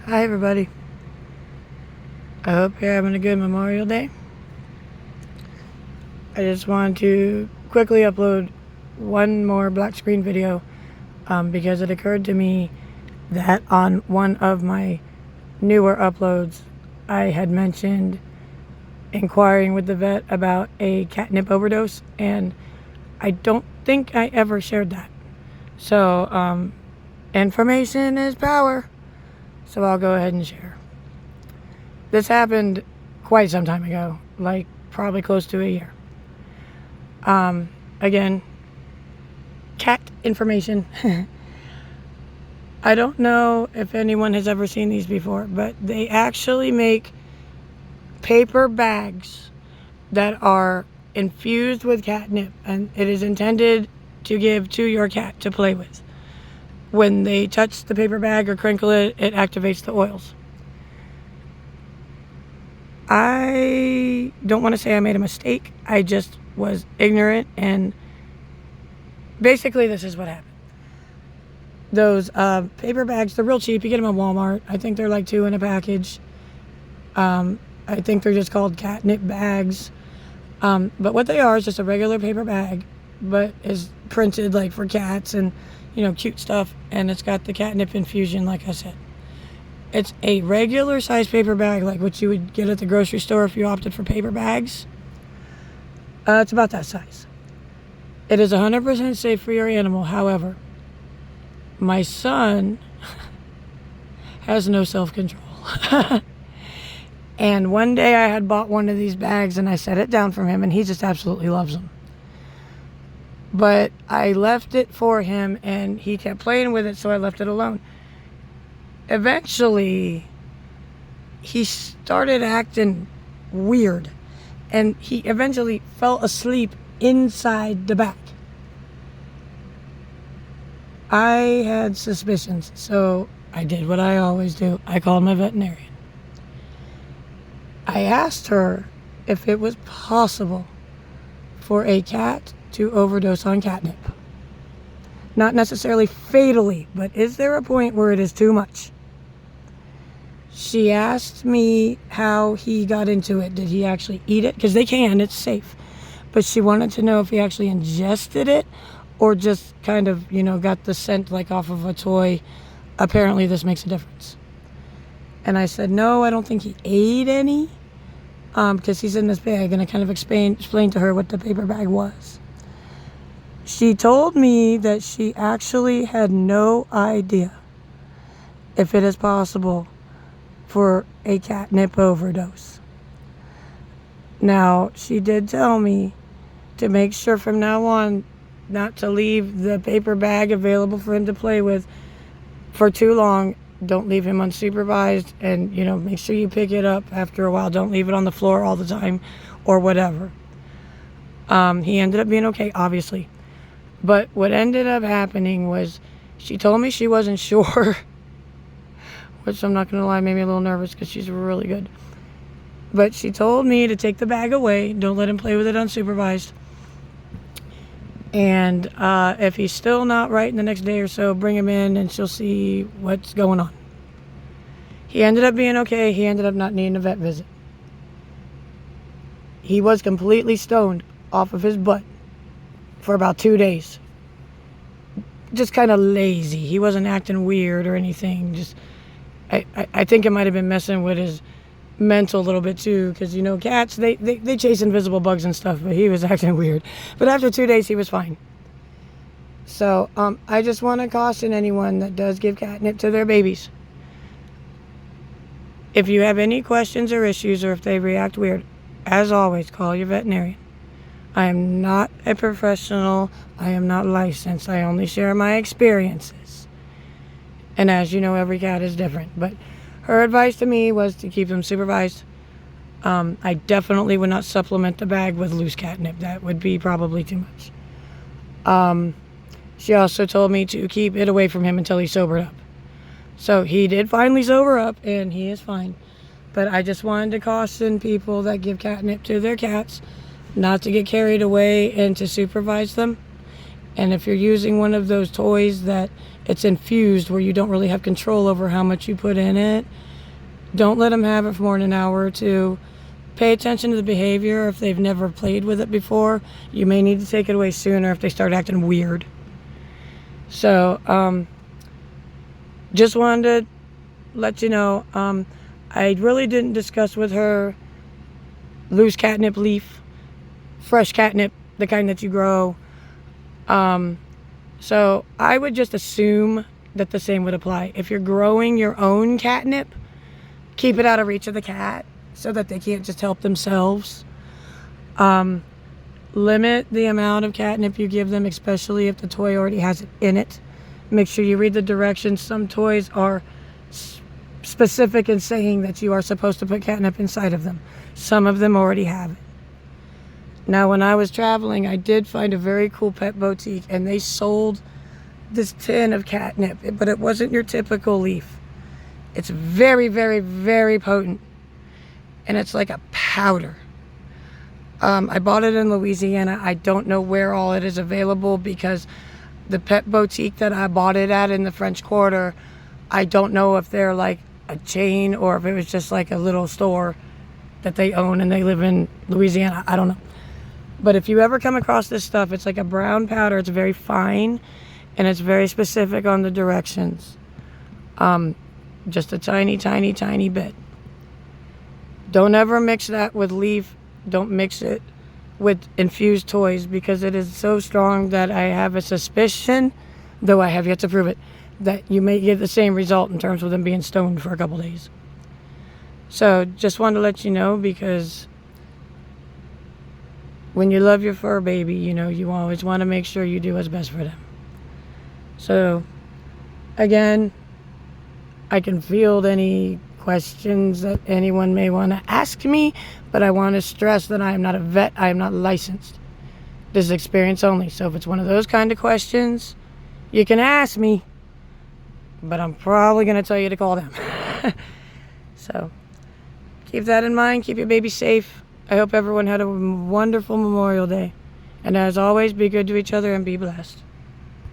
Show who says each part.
Speaker 1: Hi everybody. I hope you're having a good Memorial Day. I just wanted to quickly upload one more black screen video because it occurred to me that on one of my newer uploads I had mentioned inquiring with the vet about a catnip overdose, and I don't think I ever shared that. So information is power, so I'll go ahead and share. This happened quite some time ago, like probably close to a year. Again, cat information. I don't know if anyone has ever seen these before, but they actually make paper bags that are infused with catnip, and it is intended to give to your cat to play with. When they touch the paper bag or crinkle it, it activates the oils. I don't want to say I made a mistake. I just was ignorant, and basically this is what happened. Those paper bags, they're real cheap. You get them at Walmart. I think they're like $2 in a package. I think they're just called catnip bags. But what they are is just a regular paper bag, but is printed like for cats and, cute stuff. And it's got the catnip infusion, like I said. It's a regular size paper bag, like what you would get at the grocery store if you opted for paper bags. It's about that size. It is 100% safe for your animal. However, my son has no self-control. And one day I had bought one of these bags and I set it down for him, and he just absolutely loves them. But I left it for him and he kept playing with it, so I left it alone. Eventually, he started acting weird, and he eventually fell asleep inside the bag. I had suspicions, so I did what I always do. I called my veterinarian. I asked her if it was possible for a cat to overdose on catnip. Not necessarily fatally, but is there a point where it is too much? She asked me how he got into it. Did he actually eat it? Because they can, it's safe. But she wanted to know if he actually ingested it or just kind of, got the scent like off of a toy. Apparently this makes a difference. And I said, no, I don't think he ate any, because he's in this bag. And I kind of explained to her what the paper bag was. She told me that she actually had no idea if it is possible for a catnip overdose. Now, she did tell me to make sure from now on not to leave the paper bag available for him to play with for too long. Don't leave him unsupervised, and make sure you pick it up after a while. Don't leave it on the floor all the time or whatever. He ended up being okay, obviously. But what ended up happening was she told me she wasn't sure, which I'm not going to lie, made me a little nervous because she's really good. But she told me to take the bag away. Don't let him play with it unsupervised. And if he's still not right in the next day or so, bring him in and she'll see what's going on. He ended up being okay. He ended up not needing a vet visit. He was completely stoned off of his butt for about 2 days. Just kind of lazy. He wasn't acting weird or anything. Just, I think it might have been messing with his mental a little bit too, because cats, they chase invisible bugs and stuff, but he was acting weird. But after 2 days he was fine. So I just want to caution anyone that does give catnip to their babies. If you have any questions or issues, or if they react weird, as always, call your veterinarian. I am not a professional. I am not licensed. I only share my experiences. And as you know, every cat is different. But her advice to me was to keep them supervised. I definitely would not supplement the bag with loose catnip. That would be probably too much. She also told me to keep it away from him until he sobered up. So he did finally sober up, and he is fine. But I just wanted to caution people that give catnip to their cats not to get carried away and to supervise them. And if you're using one of those toys that it's infused where you don't really have control over how much you put in it, don't let them have it for more than an hour or two. Pay attention to the behavior. If they've never played with it before, you may need to take it away sooner if they start acting weird. So, just wanted to let you know, I really didn't discuss with her loose catnip leaf, fresh catnip, the kind that you grow. So I would just assume that the same would apply. If you're growing your own catnip, keep it out of reach of the cat so that they can't just help themselves. Limit the amount of catnip you give them, especially if the toy already has it in it. Make sure you read the directions. Some toys are specific in saying that you are supposed to put catnip inside of them. Some of them already have it. Now, when I was traveling, I did find a very cool pet boutique, and they sold this tin of catnip, but it wasn't your typical leaf. It's very, very, very potent, and it's like a powder. I bought it in Louisiana. I don't know where all it is available because the pet boutique that I bought it at in the French Quarter, I don't know if they're like a chain or if it was just like a little store that they own and they live in Louisiana. I don't know. But if you ever come across this stuff, it's like a brown powder. It's very fine and it's very specific on the directions. Just a tiny, tiny, tiny bit. Don't ever mix that with leaf. Don't mix it with infused toys because it is so strong that I have a suspicion, though I have yet to prove it, that you may get the same result in terms of them being stoned for a couple days. So just wanted to let you know because when you love your fur baby, you know, you always want to make sure you do what's best for them. So again, I can field any questions that anyone may want to ask me, but I want to stress that I am not a vet. I am not licensed. This is experience only. So if it's one of those kind of questions, you can ask me, but I'm probably going to tell you to call them. So keep that in mind. Keep your baby safe. I hope everyone had a wonderful Memorial Day. And as always, be good to each other and be blessed.